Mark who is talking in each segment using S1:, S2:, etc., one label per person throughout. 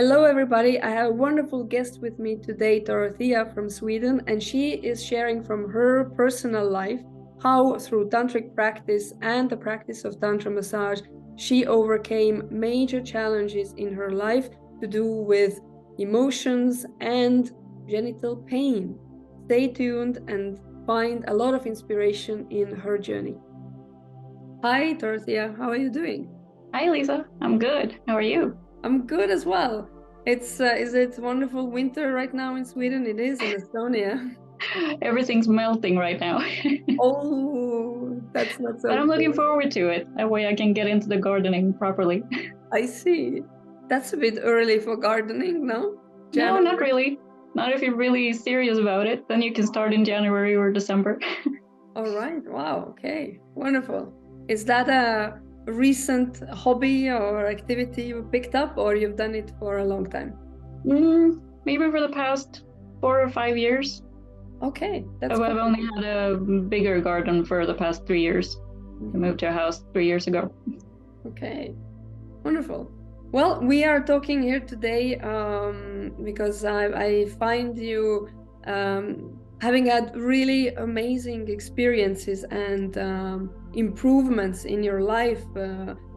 S1: Hello, everybody. I have a wonderful guest with me today, Dorothea from Sweden, and she is sharing from her personal life how, through tantric practice and the practice of Tantra massage, she overcame major challenges in her life to do with emotions and genital pain. Stay tuned and find a lot of inspiration in her journey. Hi, Dorothea. How are you doing?
S2: Hi, Lisa. I'm good. How are you?
S1: I'm good as well. Is it wonderful winter right now in Sweden? It is in Estonia.
S2: Everything's melting right now.
S1: Oh, that's not
S2: But
S1: so
S2: I'm looking
S1: good.
S2: forward to it. That way I can get into the gardening properly.
S1: I see. That's a bit early for gardening, no?
S2: No, not
S1: January.
S2: really. Not if you're really serious about it. Then you can start in January or December.
S1: All right. Wow. Okay. Wonderful. Is that a recent hobby or activity you picked up, or you've done it for a long time?
S2: Maybe for the past 4 or 5 years.
S1: Okay, that's
S2: I've
S1: quite
S2: only had a bigger garden for the past 3 years. I moved to a house 3 years ago.
S1: okay. Wonderful. Well, we are talking here today because I find you having had really amazing experiences and improvements in your life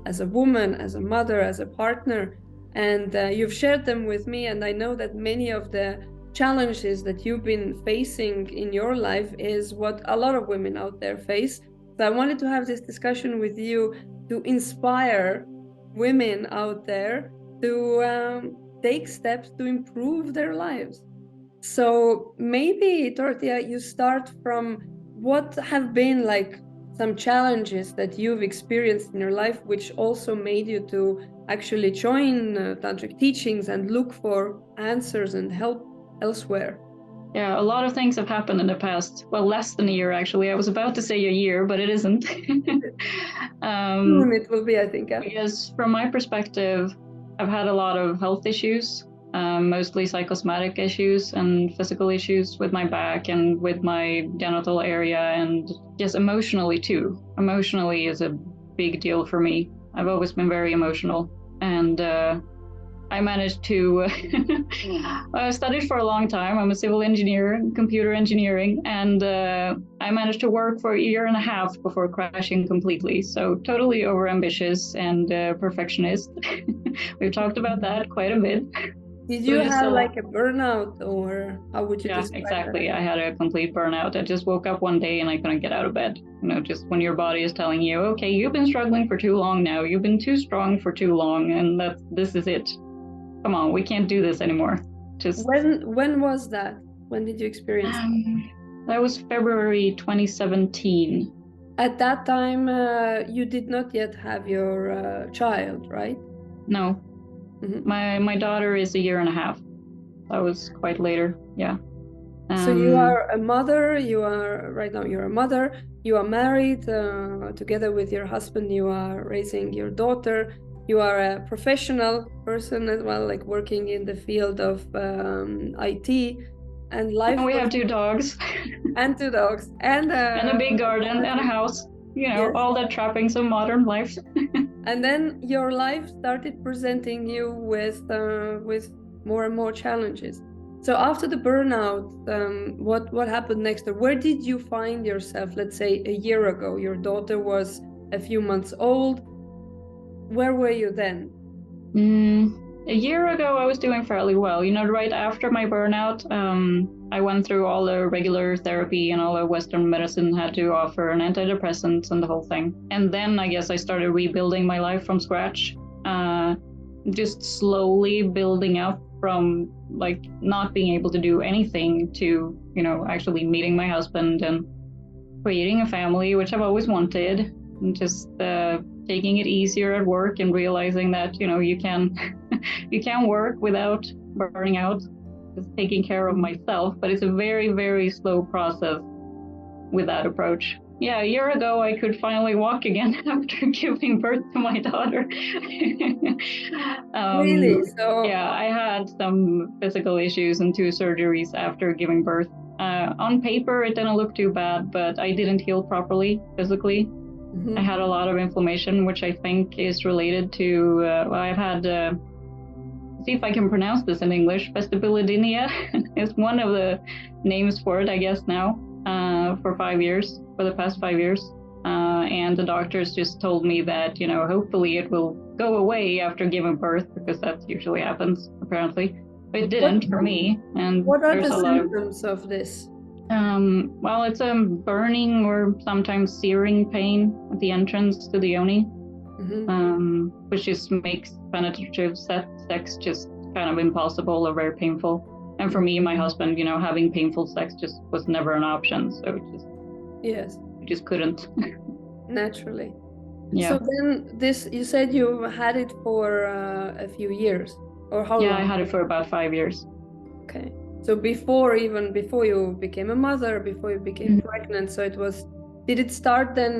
S1: as a woman, as a mother, as a partner. And you've shared them with me. And I know that many of the challenges that you've been facing in your life is what a lot of women out there face. So I wanted to have this discussion with you to inspire women out there to take steps to improve their lives. So maybe, Dorothea, you start from what have been like some challenges that you've experienced in your life, which also made you to actually join tantric teachings and look for answers and help elsewhere.
S2: Yeah, a lot of things have happened in the past. Well, less than a year, actually. I was about to say a year, but it isn't.
S1: Soon it will be, I think.
S2: Because from my perspective, I've had a lot of health issues, mostly psychosomatic issues and physical issues with my back and with my genital area, and just emotionally too. Emotionally is a big deal for me. I've always been very emotional, and I managed to I studied for a long time. I'm a civil engineer, computer engineering, and I managed to work for a year and a half before crashing completely. So totally overambitious and perfectionist. We've talked about that quite a bit.
S1: Did
S2: So
S1: you
S2: just
S1: have like a burnout, or how would you
S2: yeah,
S1: describe
S2: exactly.
S1: that?
S2: I had a complete burnout. I just woke up one day and I couldn't get out of bed. Just when your body is telling you, okay, you've been struggling for too long now. You've been too strong for too long, and this is it. Come on, we can't do this anymore. Just
S1: When was that? When did you experience
S2: that was February 2017.
S1: At that time, you did not yet have your child, right?
S2: No, my daughter is a year and a half. That was quite later. Yeah.
S1: So you are a mother. Right now you're a mother. You are married together with your husband. You are raising your daughter. You are a professional person as well, like working in the field of IT and life.
S2: And we have 2 dogs.
S1: And 2 dogs. And
S2: a big garden and a house.
S1: Yes.
S2: All the trappings of modern life.
S1: And then your life started presenting you with more and more challenges. So after the burnout, what happened next? Or where did you find yourself, let's say a year ago? Your daughter was a few months old. Where were you then?
S2: A year ago, I was doing fairly well. Right after my burnout, I went through all the regular therapy and all the Western medicine had to offer, and antidepressants and the whole thing. And then I guess I started rebuilding my life from scratch, just slowly building up from like not being able to do anything to, actually meeting my husband and creating a family, which I've always wanted, and just taking it easier at work and realizing that, you can you can work without burning out, just taking care of myself. But it's a very, very slow process with that approach. Yeah, a year ago I could finally walk again after giving birth to my daughter.
S1: Really? So
S2: yeah, I had some physical issues and 2 surgeries after giving birth. On paper it didn't look too bad, but I didn't heal properly physically. I had a lot of inflammation, which I think is related to, I've had see if I can pronounce this in English. Vestibulodynia is one of the names for it, I guess, now, for the past 5 years. And the doctors just told me that, hopefully it will go away after giving birth, because that usually happens, apparently. But it didn't for me. And
S1: what are
S2: there's
S1: the
S2: a lot
S1: symptoms of this?
S2: Well, it's a burning or sometimes searing pain at the entrance to the yoni, which just makes penetrative sex just kind of impossible or very painful. And for me and my husband, having painful sex just was never an option. So we just couldn't.
S1: Naturally.
S2: Yeah.
S1: So then you said you had it for a few years, or how long?
S2: Yeah, I had it for about 5 years.
S1: Okay. So before you became a mother, before you became pregnant, so did it start then,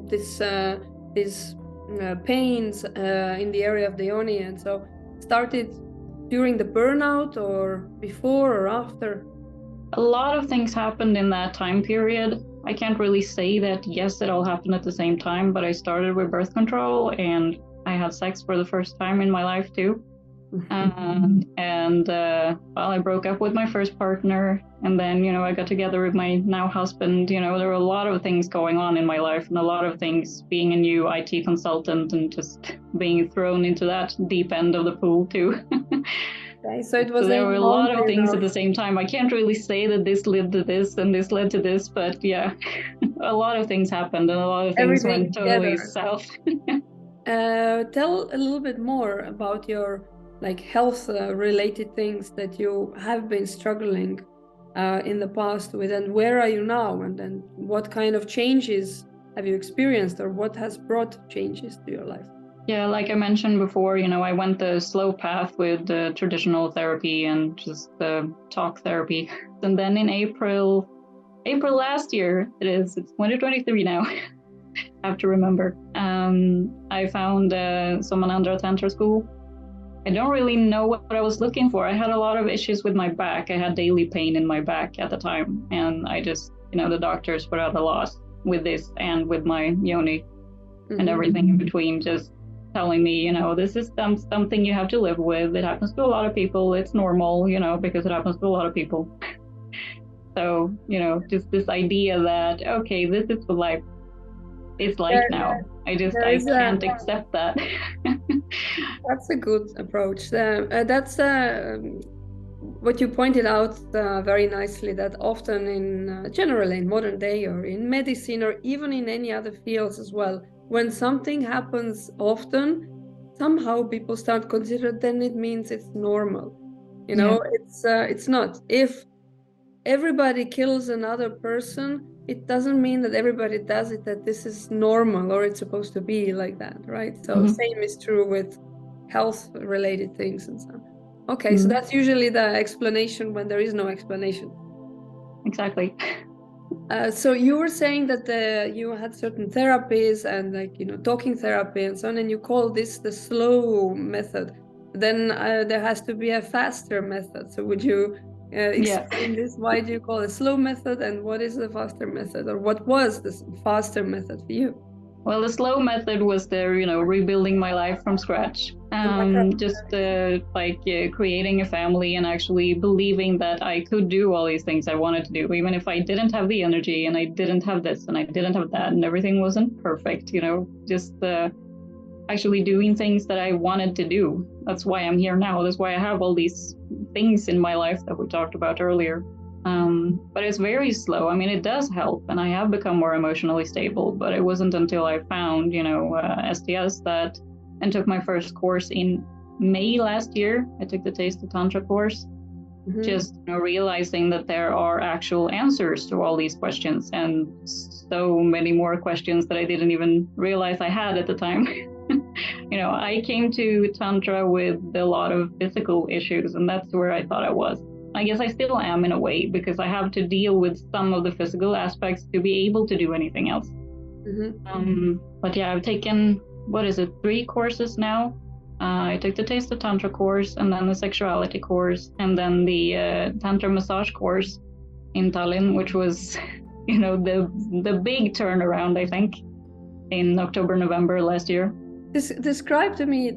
S1: these pains in the area of the yoni, and so started during the burnout, or before or after?
S2: A lot of things happened in that time period. I can't really say that, yes, it all happened at the same time, but I started with birth control and I had sex for the first time in my life too. I broke up with my first partner, and then, I got together with my now husband. There were a lot of things going on in my life, and a lot of things, being a new IT consultant and just being thrown into that deep end of the pool too.
S1: Okay, so there
S2: were a lot of things at the same time. I can't really say that this led to this and this led to this, but yeah, a lot of things happened and a lot of things went totally south.
S1: Tell a little bit more about your health related things that you have been struggling in the past with, and where are you now, and then what kind of changes have you experienced, or what has brought changes to your life?
S2: Yeah, like I mentioned before, I went the slow path with the traditional therapy and just the talk therapy. And then in April last year, it's 2023 now, I have to remember, I found Somanandra Tantra School. I don't really know what I was looking for. I had a lot of issues with my back. I had daily pain in my back at the time. And I just, the doctors were at a loss with this and with my yoni and everything in between, just telling me, this is something you have to live with. It happens to a lot of people. It's normal, because it happens to a lot of people. So, just this idea that, okay, this is what life is like now. I can't accept that.
S1: That's a good approach. That's what you pointed out very nicely, that often generally in modern day, or in medicine, or even in any other fields as well, when something happens often, somehow people start considering, then it means it's normal. It's not. If everybody kills another person, it doesn't mean that everybody does it, that this is normal, or it's supposed to be like that, right? So same is true with health related things and so on. Okay, so that's usually the explanation when there is no explanation.
S2: Exactly.
S1: So you were saying that you had certain therapies and talking therapy and so on, and you call this the slow method. Then there has to be a faster method. So would you explain this? Why do you call it slow method, and what is the faster method, or what was the faster method for you?
S2: Well, the slow method was rebuilding my life from scratch. Creating a family and actually believing that I could do all these things I wanted to do, even if I didn't have the energy and I didn't have this and I didn't have that and everything wasn't perfect, actually doing things that I wanted to do. That's why I'm here now. That's why I have all these things in my life that we talked about earlier. But it's very slow. I mean, it does help, and I have become more emotionally stable, but it wasn't until I found, STS and took my first course in May last year. I took the Taste of Tantra course, just realizing that there are actual answers to all these questions, and so many more questions that I didn't even realize I had at the time. I came to Tantra with a lot of physical issues, and that's where I thought I was. I guess I still am in a way, because I have to deal with some of the physical aspects to be able to do anything else. But yeah, I've taken, 3 courses now. I took the Taste of Tantra course, and then the sexuality course, and then the Tantra massage course in Tallinn, which was, the big turnaround, I think, in October, November last year.
S1: Describe to me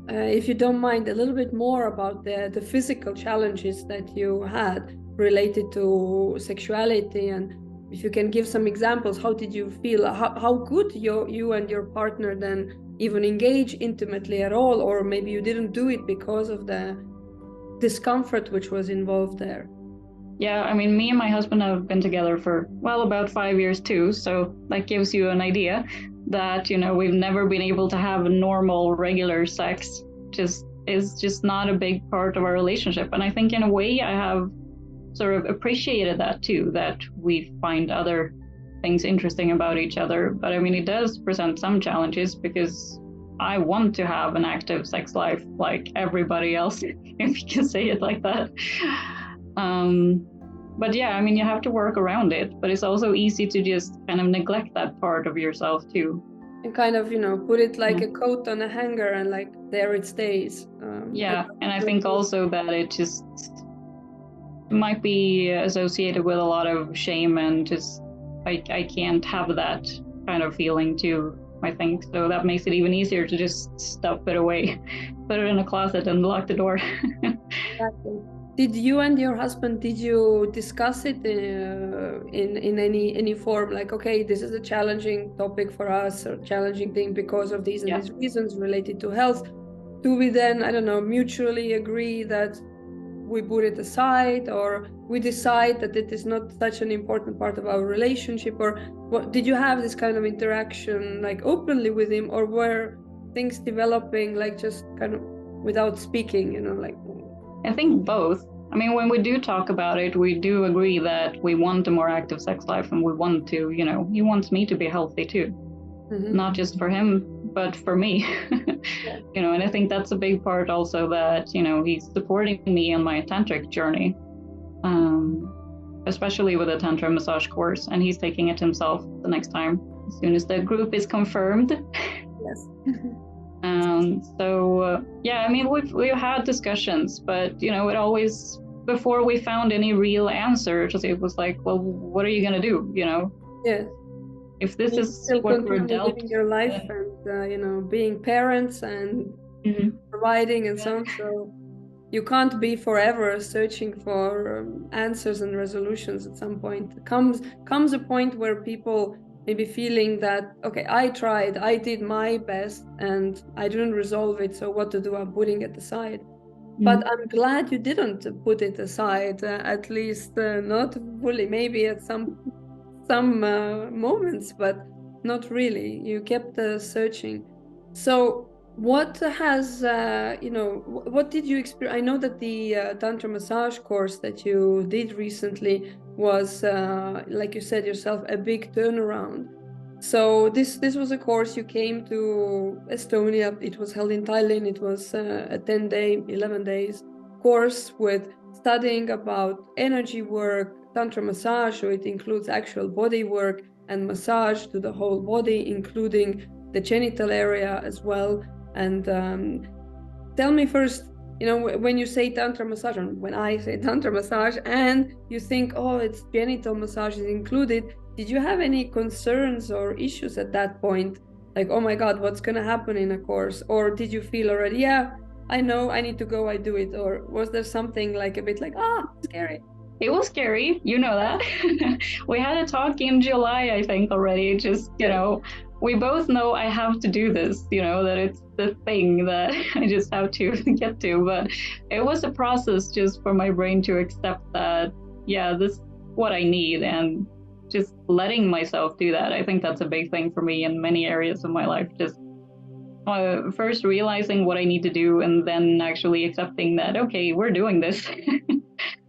S1: if you don't mind, a little bit more about the physical challenges that you had related to sexuality, and if you can give some examples, how did you feel? How good you and your partner then even engage intimately at all, or maybe you didn't do it because of the discomfort which was involved there?
S2: Yeah, I mean, me and my husband have been together for, well, about 5 years too. So that gives you an idea that, we've never been able to have normal, regular sex. Just is just not a big part of our relationship. And I think in a way I have sort of appreciated that too, that we find other things interesting about each other. But I mean, it does present some challenges because I want to have an active sex life like everybody else, if you can say it like that. But yeah, I mean, you have to work around it, but it's also easy to just kind of neglect that part of yourself too.
S1: And kind of, put it like a coat on a hanger and like there it stays.
S2: Yeah, and I think also that it just might be associated with a lot of shame and just I can't have that kind of feeling too, I think. So that makes it even easier to just stuff it away, put it in a closet and lock the door.
S1: Exactly. Did you and your husband, did you discuss it in any form? Like, okay, this is a challenging topic for us, or challenging thing because of these and these reasons related to health. Do we then, I don't know, mutually agree that we put it aside, or we decide that it is not such an important part of our relationship? Or what, did you have this kind of interaction like openly with him, or were things developing like just kind of without speaking, like?
S2: I think both. I mean, when we do talk about it, we do agree that we want a more active sex life, and we want to, he wants me to be healthy too. Mm-hmm. Not just for him, but for me. And I think that's a big part also that, he's supporting me on my tantric journey, especially with a tantra massage course, and he's taking it himself the next time, as soon as the group is confirmed.
S1: Yes.
S2: Yeah, I mean, we've had discussions, but, it always, before we found any real answers, it was like, well, what are you going to do,
S1: Yes.
S2: If this is
S1: still
S2: what we're dealt
S1: living your life and being parents and providing and so on, so you can't be forever searching for answers and resolutions. At some point comes a point where people may be feeling that, okay, I tried, I did my best and I didn't resolve it, so what to do? I'm putting it aside. But I'm glad you didn't put it aside, at least not fully, maybe at some moments, but not really. You kept searching. So what has what did you experience? I know that the tantra massage course that you did recently was like you said yourself, a big turnaround. So this was a course you came to Estonia. It was held in Tallinn. It was a 10-day 11 days course with studying about energy work, tantra massage, so it includes actual body work and massage to the whole body, including the genital area as well. And tell me first, when you say tantra massage, and when I say tantra massage, and you think, oh, it's genital massage is included, did you have any concerns or issues at that point? Like, oh my God, what's going to happen in a course? Or did you feel already, yeah, I know, I need to go, I do it? Or was there something like a bit like, scary?
S2: It was scary, that. We had a talk in July, I think, already. Just, we both know I have to do this, that it's the thing that I just have to get to. But it was a process just for my brain to accept that, yeah, this is what I need, and just letting myself do that. I think that's a big thing for me in many areas of my life. Just first realizing what I need to do, and then actually accepting that, okay, we're doing this.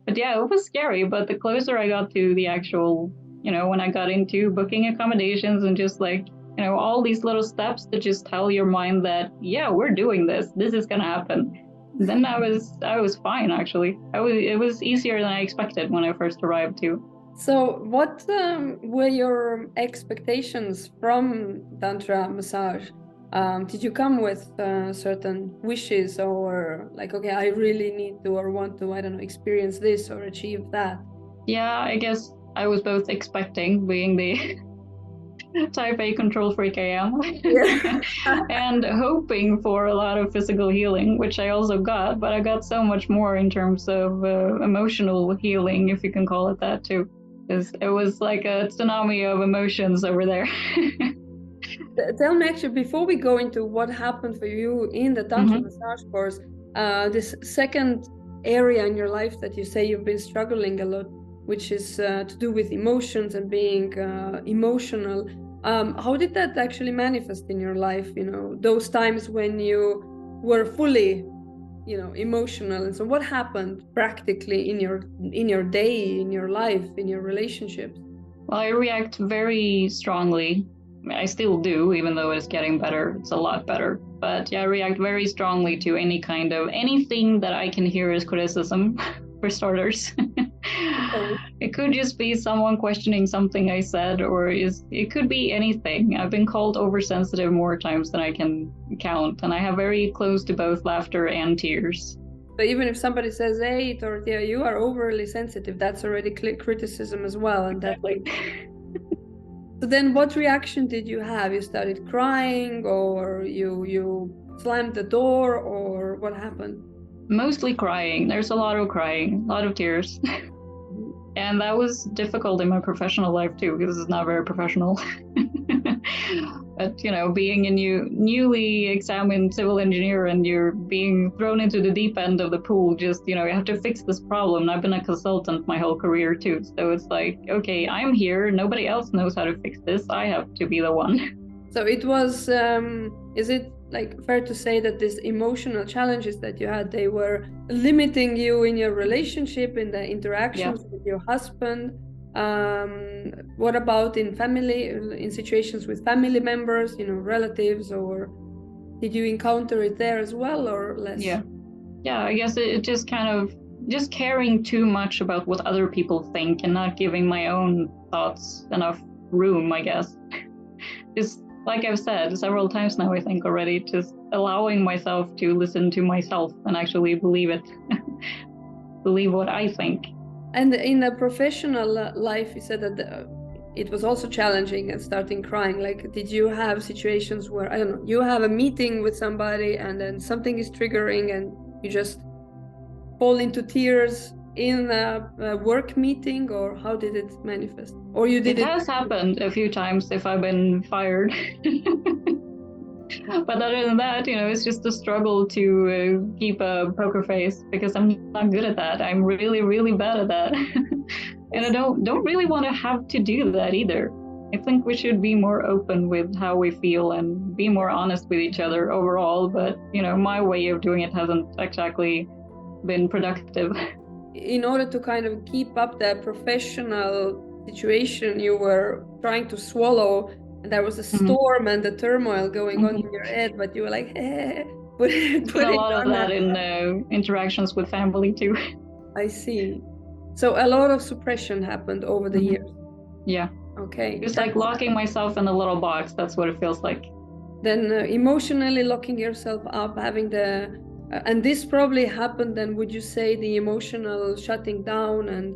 S2: But yeah, it was scary. But the closer I got to the actual, when I got into booking accommodations and just like, all these little steps to just tell your mind that, yeah, we're doing this. This is going to happen. Then I was fine, actually. It was easier than I expected when I first arrived too.
S1: So what were your expectations from Tantra massage? Did you come with certain wishes, or like, okay, I really need to or want to, I don't know, experience this or achieve that?
S2: Yeah, I guess I was both expecting, being the type A control freak I am.
S1: Yeah.
S2: And hoping for a lot of physical healing, which I also got, but I got so much more in terms of emotional healing, if you can call it that too. Because it was like a tsunami of emotions over there.
S1: Tell me actually, before we go into what happened for you in the Tantra massage course, this second area in your life that you say you've been struggling a lot, which is to do with emotions and being emotional. How did that actually manifest in your life? You know, those times when you were fully, you know, emotional, and so what happened practically in your day, in your life, in your relationships?
S2: Well, I react very strongly. I still do, even though it's getting better. It's a lot better. But yeah, I react very strongly to any kind of anything that I can hear as criticism, for starters.
S1: Okay.
S2: It could just be someone questioning something I said, or it could be anything. I've been called oversensitive more times than I can count, and I have very close to both laughter and tears.
S1: So even if somebody says, "Hey, Dorothea, you are overly sensitive," that's already criticism as well, and
S2: Exactly.
S1: So then, what reaction did you have? You started crying, or you slammed the door, or what happened?
S2: Mostly crying. There's a lot of crying, a lot of tears. And that was difficult in my professional life too, because it's not very professional. But you know, being a newly examined civil engineer and you're being thrown into the deep end of the pool, just you know, you have to fix this problem. And I've been a consultant my whole career too, so it's like, okay, I'm here. Nobody else knows how to fix this. I have to be the one.
S1: So it was. Is it like fair to say that these emotional challenges that you had, they were limiting you in your relationship, in the interactions with your husband? What about in family, in situations with family members, you know, relatives, or did you encounter it there as well, or less?
S2: Yeah, I guess it just kind of just caring too much about what other people think and not giving my own thoughts enough room, I guess. Just like I've said several times now, I think already, just allowing myself to listen to myself and actually believe it, believe what I think.
S1: And in the professional life, you said that it was also challenging and starting crying. Like, did you have situations where, I don't know, you have a meeting with somebody and then something is triggering and you just fall into tears in a work meeting, or how did it manifest? Or you did
S2: it has happened a few times if I've been fired. But other than that, you know, it's just a struggle to keep a poker face because I'm not good at that. I'm really, really bad at that. And I don't really want to have to do that either. I think we should be more open with how we feel and be more honest with each other overall. But, you know, my way of doing it hasn't exactly been productive.
S1: In order to kind of keep up the professional situation, you were trying to swallow, and there was a storm and the turmoil going on in your head, but you were like, put
S2: a lot of that in interactions with family too.
S1: I see. So a lot of suppression happened over the years.
S2: Yeah.
S1: Okay.
S2: Just like locking myself in a little box. That's what it feels like.
S1: Then emotionally locking yourself up, having the and this probably happened then, would you say the emotional shutting down and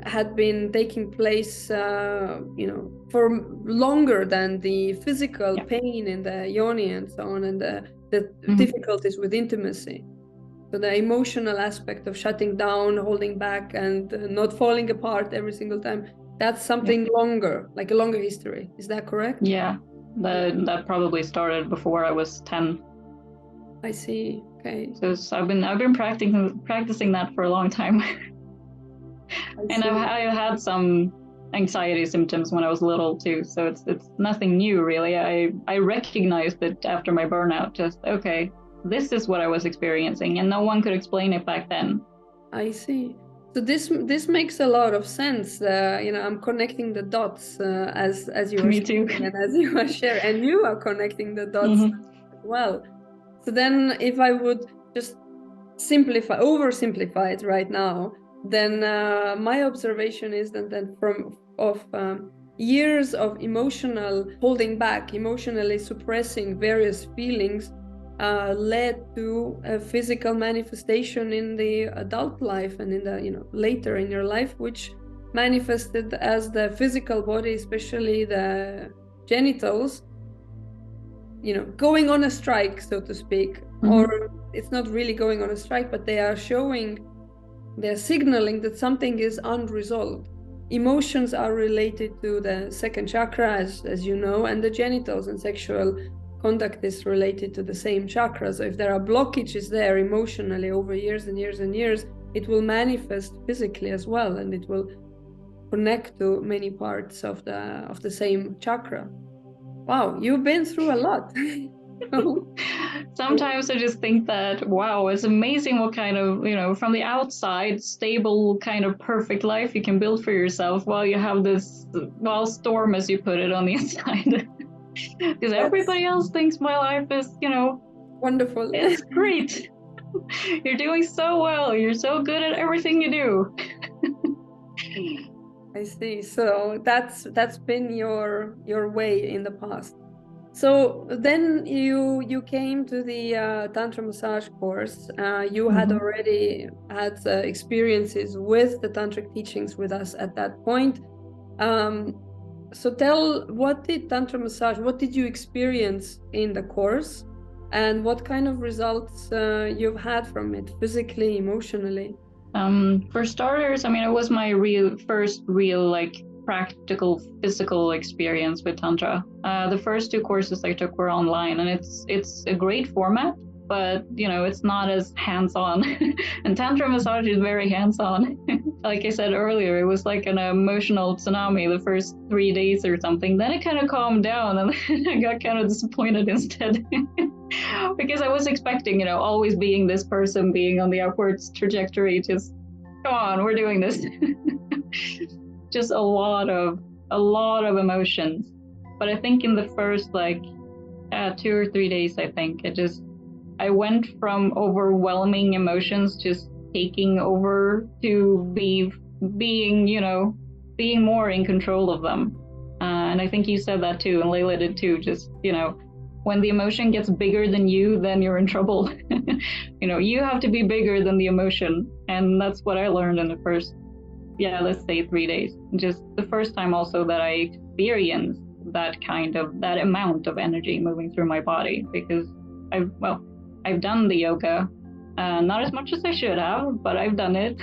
S1: had been taking place, you know, for longer than the physical pain in the yoni and so on, and the difficulties with intimacy? So the emotional aspect of shutting down, holding back, and not falling apart every single time, that's something longer, like a longer history. Is that correct?
S2: Yeah, that probably started before I was 10.
S1: I see. Okay.
S2: So I've been practicing that for a long time. And I've had some anxiety symptoms when I was little too. So it's nothing new really. I recognized it after my burnout. Just okay, this is what I was experiencing, and no one could explain it back then.
S1: I see. So this makes a lot of sense. You know, I'm connecting the dots as you are speaking and as you are sharing, and you are connecting the dots as well. So then, if I would just oversimplify it right now, then my observation is that from years of emotional holding back, emotionally suppressing various feelings, led to a physical manifestation in the adult life and in the, you know, later in your life, which manifested as the physical body, especially the genitals, going on a strike, so to speak. Or it's not really going on a strike, but they're signaling that something is unresolved. Emotions are related to the second chakra, as you know, and the genitals and sexual conduct is related to the same chakra. So if there are blockages there emotionally over years and years and years, it will manifest physically as well, and it will connect to many parts of the same chakra. Wow, you've been through a lot.
S2: Sometimes I just think that, wow, it's amazing what kind of, from the outside, stable, kind of perfect life you can build for yourself while you have this storm, as you put it, on the inside. Because everybody else thinks my life is,
S1: wonderful.
S2: It's great. You're doing so well. You're so good at everything you do.
S1: I see. So that's been your way in the past. So then you came to the Tantra massage course. You had already had experiences with the Tantric teachings with us at that point. So what did you experience in the course, and what kind of results you've had from it, physically, emotionally?
S2: For starters, it was my first real practical physical experience with Tantra. The first 2 courses I took were online, and it's a great format, but it's not as hands-on. And Tantra massage is very hands-on. Like I said earlier, it was like an emotional tsunami the first 3 days or something. Then it kind of calmed down, and I got kind of disappointed instead. Because I was expecting, always being this person, being on the upwards trajectory, just come on, we're doing this. Just a lot of emotions. But I think in the first 2 or 3 days, I went from overwhelming emotions just taking over to being more in control of them. And I think you said that too, and Layla did too. Just, when the emotion gets bigger than you, then you're in trouble. You have to be bigger than the emotion. And that's what I learned in the first, let's say 3 days. Just the first time also that I experienced that amount of energy moving through my body, because I've done the yoga, not as much as I should have, but I've done it.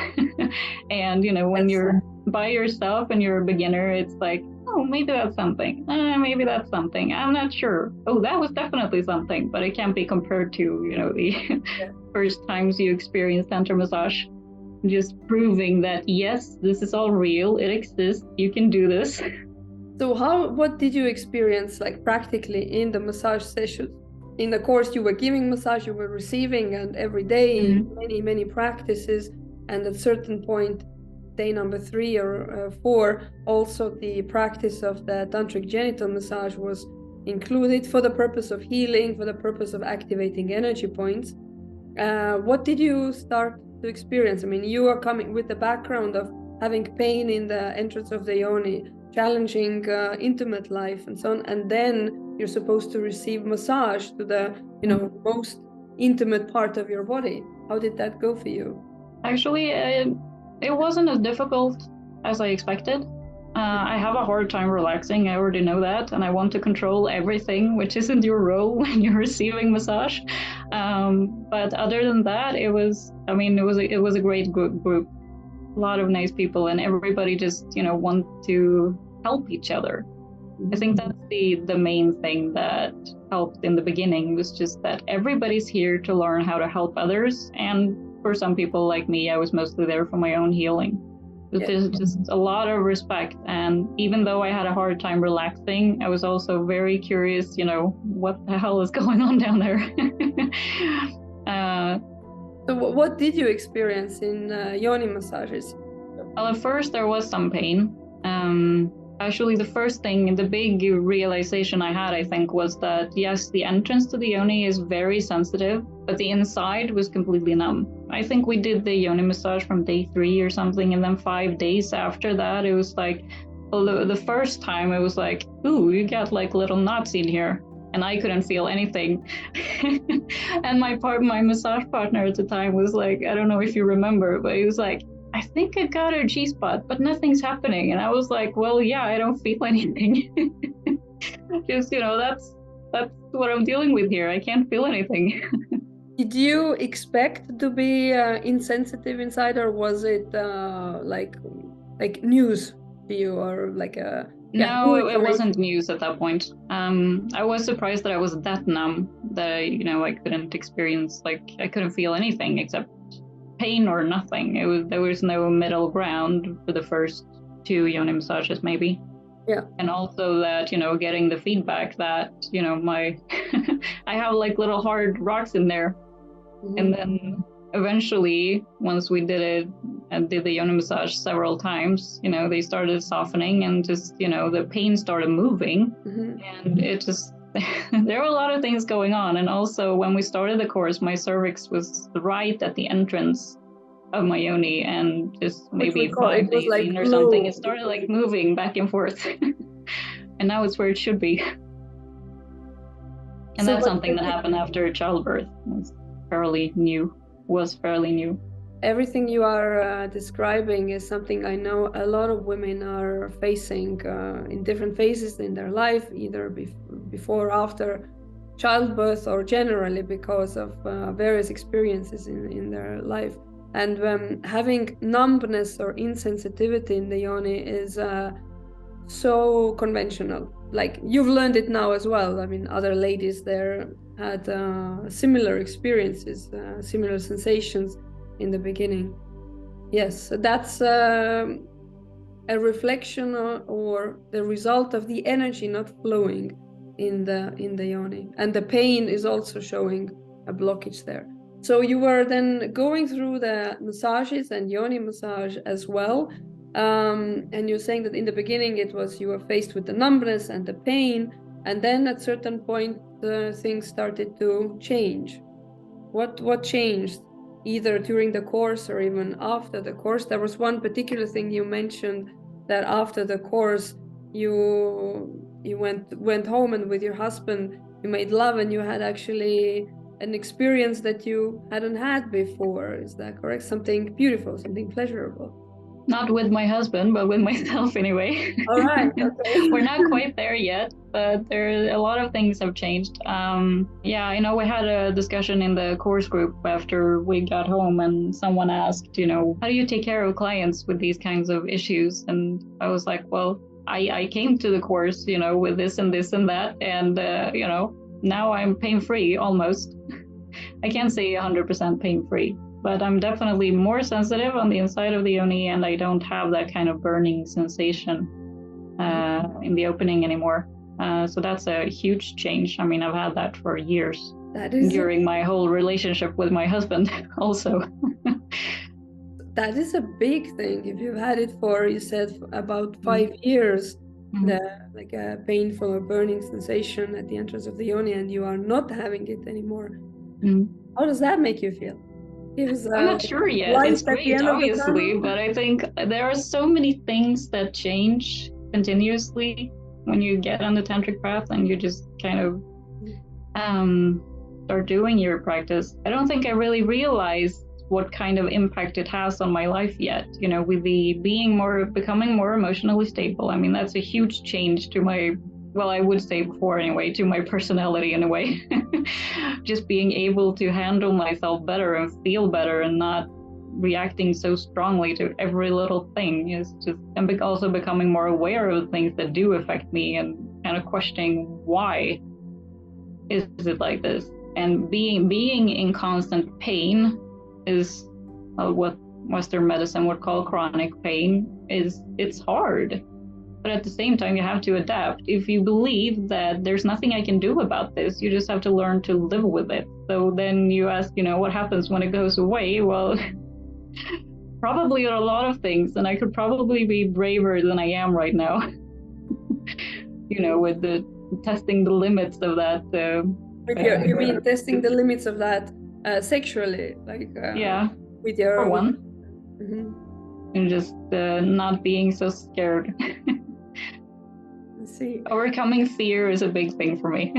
S2: And, when you're by yourself and you're a beginner, it's like, oh, maybe that's something. Maybe that's something. I'm not sure. Oh, that was definitely something, but it can't be compared to, the first times you experience Tantra massage. Just proving that, yes, this is all real. It exists. You can do this.
S1: So what did you experience practically in the massage sessions? In the course, you were giving massage, you were receiving, and every day, many practices. And at a certain point, day number 3 or 4, also the practice of the Tantric genital massage was included for the purpose of healing, for the purpose of activating energy points. What did you start to experience? You are coming with the background of having pain in the entrance of the yoni, challenging intimate life and so on, and then you're supposed to receive massage to the most intimate part of your body. How did that go for you?
S2: Actually, it wasn't as difficult as I expected. I have a hard time relaxing. I already know that, and I want to control everything, which isn't your role when you're receiving massage. But other than that, it was a great group. A lot of nice people, and everybody just want to help each other. I think that's the main thing that helped in the beginning, was just that everybody's here to learn how to help others. And for some people like me, I was mostly there for my own healing. There's just a lot of respect. And even though I had a hard time relaxing, I was also very curious, what the hell is going on down there?
S1: So what did you experience in yoni massages?
S2: Well, at first there was some pain. Actually, the first thing, the big realization I had, I think, was that, yes, the entrance to the yoni is very sensitive, but the inside was completely numb. I think we did the yoni massage from day 3 or something, and then 5 days after that, it was the first time it was like, ooh, you got little knots in here. And I couldn't feel anything. And my massage partner at the time was like, I don't know if you remember, but he was like, I think I got a G-spot, but nothing's happening. And I was like, well, yeah, I don't feel anything. Just, that's what I'm dealing with here. I can't feel anything.
S1: Did you expect to be insensitive inside, or was it like news to you, or like a new
S2: No, it wasn't
S1: information?
S2: news at that point. I was surprised that I was that numb that I couldn't experience, like I couldn't feel anything except pain or nothing. There was no middle ground for the first 2 yoni massages maybe.
S1: Yeah.
S2: And also that, getting the feedback that, my I have like little hard rocks in there.
S1: Mm-hmm.
S2: And then eventually, once we did it and did the yoni massage several times, they started softening and just, the pain started moving.
S1: Mm-hmm.
S2: And it just, there were a lot of things going on. And also when we started the course, my cervix was right at the entrance of my yoni, and just maybe 5 days in or something, it started like moving back and forth. And now it's where it should be. And so that's something that happened after childbirth. Was fairly new.
S1: Everything you are describing is something I know a lot of women are facing in different phases in their life, either before or after childbirth, or generally because of various experiences in their life. And having numbness or insensitivity in the yoni is so conventional. Like, you've learned it now as well. I mean, other ladies there had similar experiences, similar sensations in the beginning. Yes, that's a reflection or the result of the energy not flowing in the yoni, and the pain is also showing a blockage there. So you were then going through the massages and yoni massage as well, and you're saying that in the beginning it was you were faced with the numbness and the pain, and then at certain point things started to change. What changed, either during the course or even after the course? There was one particular thing you mentioned, that after the course you went home, and with your husband you made love, and you had actually an experience that you hadn't had before. Is that correct? Something beautiful, something pleasurable.
S2: Not with my husband, but with myself anyway.
S1: All right. Okay.
S2: We're not quite there yet, but a lot of things have changed. We had a discussion in the course group after we got home, and someone asked, how do you take care of clients with these kinds of issues? And I was like, well, I came to the course, with this and this and that, and now I'm pain-free almost. I can't say 100% pain-free, but I'm definitely more sensitive on the inside of the yoni, and I don't have that kind of burning sensation in the opening anymore. So that's a huge change. I mean, I've had that for years.
S1: That is
S2: during my whole relationship with my husband also.
S1: That is a big thing. If you've had it for, you said, about 5 years, like a painful or burning sensation at the entrance of the yoni, and you are not having it anymore. How does that make you feel?
S2: I'm not sure yet. It's great, obviously, but I think there are so many things that change continuously when you get on the tantric path and you just kind of start doing your practice. I don't think I really realized what kind of impact it has on my life yet, with the becoming more emotionally stable. I mean, that's a huge change to my, well, I would say before anyway, to my personality in a way. Just being able to handle myself better and feel better and not reacting so strongly to every little thing is just, and also becoming more aware of the things that do affect me and kind of questioning why is it like this. And being in constant pain is what Western medicine would call chronic pain. It's hard. But at the same time, you have to adapt. If you believe that there's nothing I can do about this, you just have to learn to live with it. So then you ask, what happens when it goes away? Well, probably a lot of things. And I could probably be braver than I am right now, with the testing the limits of that.
S1: You mean testing the limits of that sexually? Like with your...
S2: For one. And just not being so scared.
S1: See,
S2: overcoming fear is a big thing for me.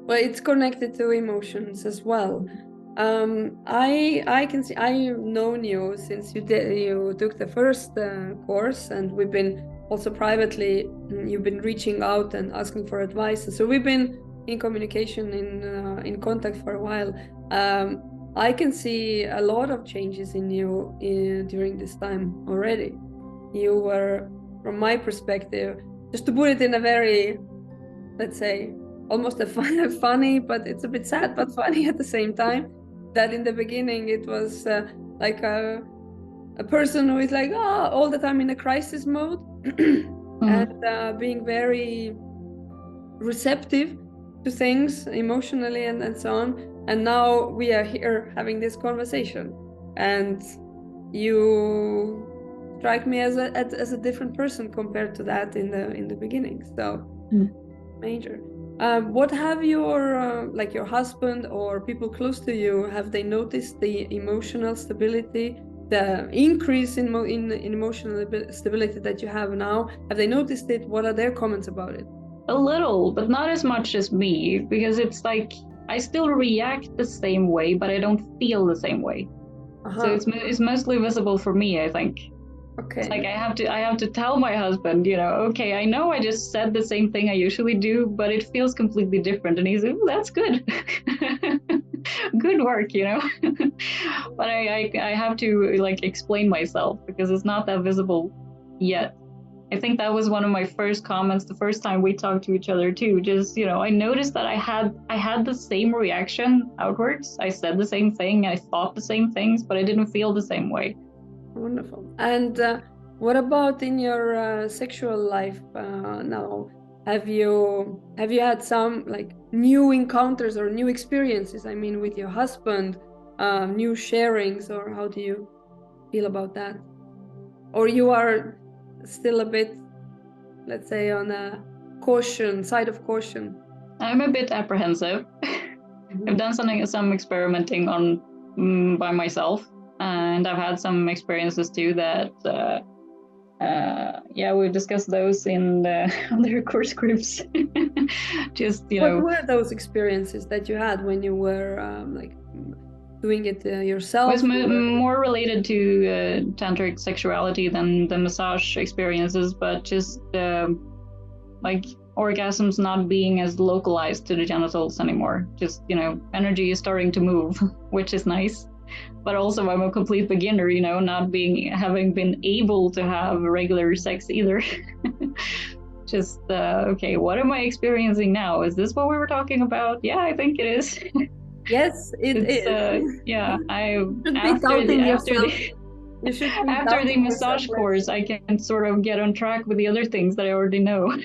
S1: Well, it's connected to emotions as well. I can see I've known you since you took the first course, and we've been also privately. You've been reaching out and asking for advice, so we've been in communication, in contact for a while. I can see a lot of changes in you during this time already. You were, from my perspective, just to put it in a very, let's say, almost a funny, but it's a bit sad but funny at the same time, that in the beginning it was like a person who is like all the time in a crisis mode and being very receptive to things emotionally and so on. And now we are here having this conversation, and you strike me as a different person compared to that in the beginning. So major. What have your like your husband or people close to you, have they noticed the emotional stability, the increase in emotional stability that you have now? Have they noticed it? What are their comments about it?
S2: A little, but not as much as me, because it's like I still react the same way, but I don't feel the same way. So it's mostly visible for me, I think.
S1: Okay.
S2: It's like I have to tell my husband, okay, I know I just said the same thing I usually do, but it feels completely different. And he's, "Ooh, that's good." Good work, But I have to like explain myself because it's not that visible yet. I think that was one of my first comments the first time we talked to each other too. Just, I noticed that I had the same reaction outwards. I said the same thing, I thought the same things, but I didn't feel the same way.
S1: Wonderful. And what about in your sexual life now? Have you had some like new encounters or new experiences? I mean, with your husband, new sharings, or how do you feel about that? Or you are still a bit, let's say, on a side of caution?
S2: I'm a bit apprehensive. I've done some experimenting on by myself, and I've had some experiences too that we discussed those in the other course groups. Just
S1: what were those experiences that you had when you were like doing it yourself?
S2: It was more related to tantric sexuality than the massage experiences, but just like orgasms not being as localized to the genitals anymore. Just, energy is starting to move, which is nice. But also I'm a complete beginner, not having been able to have regular sex either. Just, okay, what am I experiencing now? Is this what we were talking about? Yeah, I think it is.
S1: Yes, it is.
S2: Yeah,
S1: after
S2: the massage course, I can sort of get on track with the other things that I already know.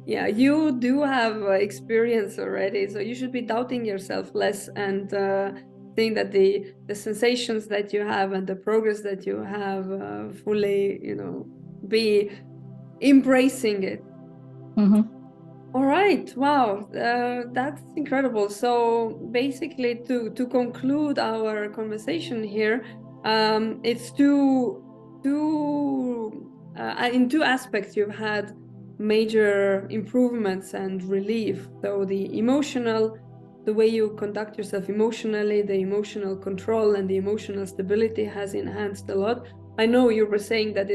S1: Yeah, you do have experience already, so you should be doubting yourself less and think that the sensations that you have and the progress that you have fully, be embracing it.
S2: Mm-hmm.
S1: All right, wow, that's incredible. So basically, to conclude our conversation here, it's in two aspects you've had major improvements and relief. So the emotional, the way you conduct yourself emotionally, the emotional control and the emotional stability has enhanced a lot. I know you were saying that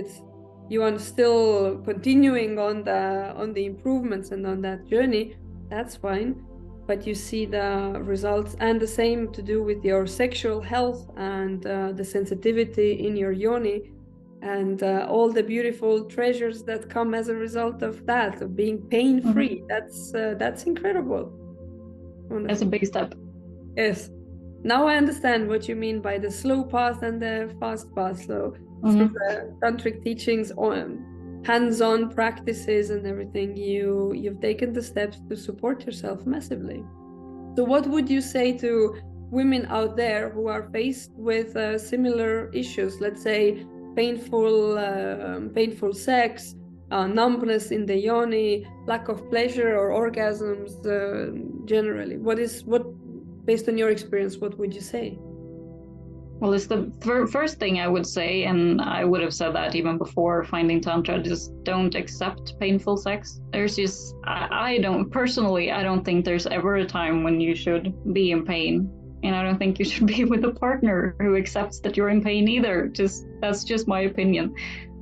S1: you are still continuing on the improvements and on that journey. That's fine, but you see the results. And the same to do with your sexual health and the sensitivity in your yoni and all the beautiful treasures that come as a result of that, of being pain-free. That's incredible. Wonderful.
S2: That's a big step.
S1: Yes. Now I understand what you mean by the slow path and the fast path. So through the tantric teachings, on hands-on practices and everything, you've taken the steps to support yourself massively. So what would you say to women out there who are faced with similar issues? Let's say painful sex, numbness in the yoni, lack of pleasure or orgasms generally. What based on your experience, what would you say?
S2: Well, it's the first thing I would say, and I would have said that even before finding Tantra, just don't accept painful sex. There's just, I don't think there's ever a time when you should be in pain. And I don't think you should be with a partner who accepts that you're in pain either. That's just my opinion.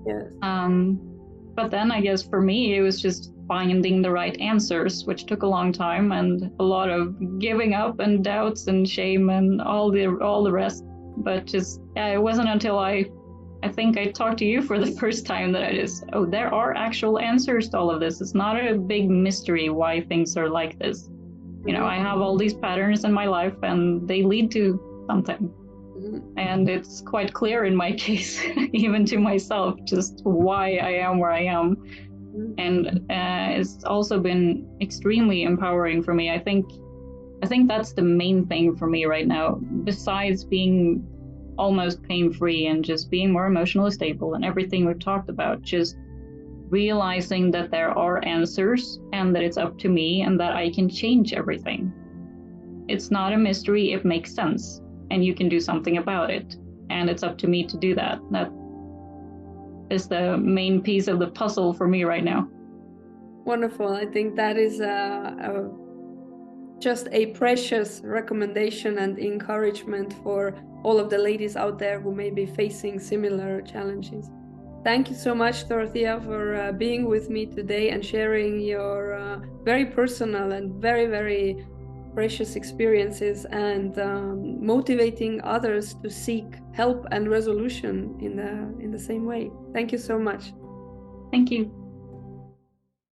S1: Yes.
S2: But then I guess for me, it was just finding the right answers, which took a long time and a lot of giving up and doubts and shame and all the rest. But just, yeah, it wasn't until I think I talked to you for the first time that I just, oh, there are actual answers to all of this. It's not a big mystery why things are like this. You know, I have all these patterns in my life and they lead to something. And it's quite clear in my case, even to myself, just why I am where I am. And it's also been extremely empowering for me. I think that's the main thing for me right now, besides being almost pain-free and just being more emotionally stable and everything we've talked about, just realizing that there are answers and that it's up to me and that I can change everything. It's not a mystery, it makes sense. And you can do something about it. And it's up to me to do that. That is the main piece of the puzzle for me right now.
S1: Wonderful. I think that is just a precious recommendation and encouragement for all of the ladies out there who may be facing similar challenges. Thank you so much, Dorothea, for being with me today and sharing your very personal and very, very precious experiences and motivating others to seek help and resolution in the same way. Thank you so much.
S2: Thank you.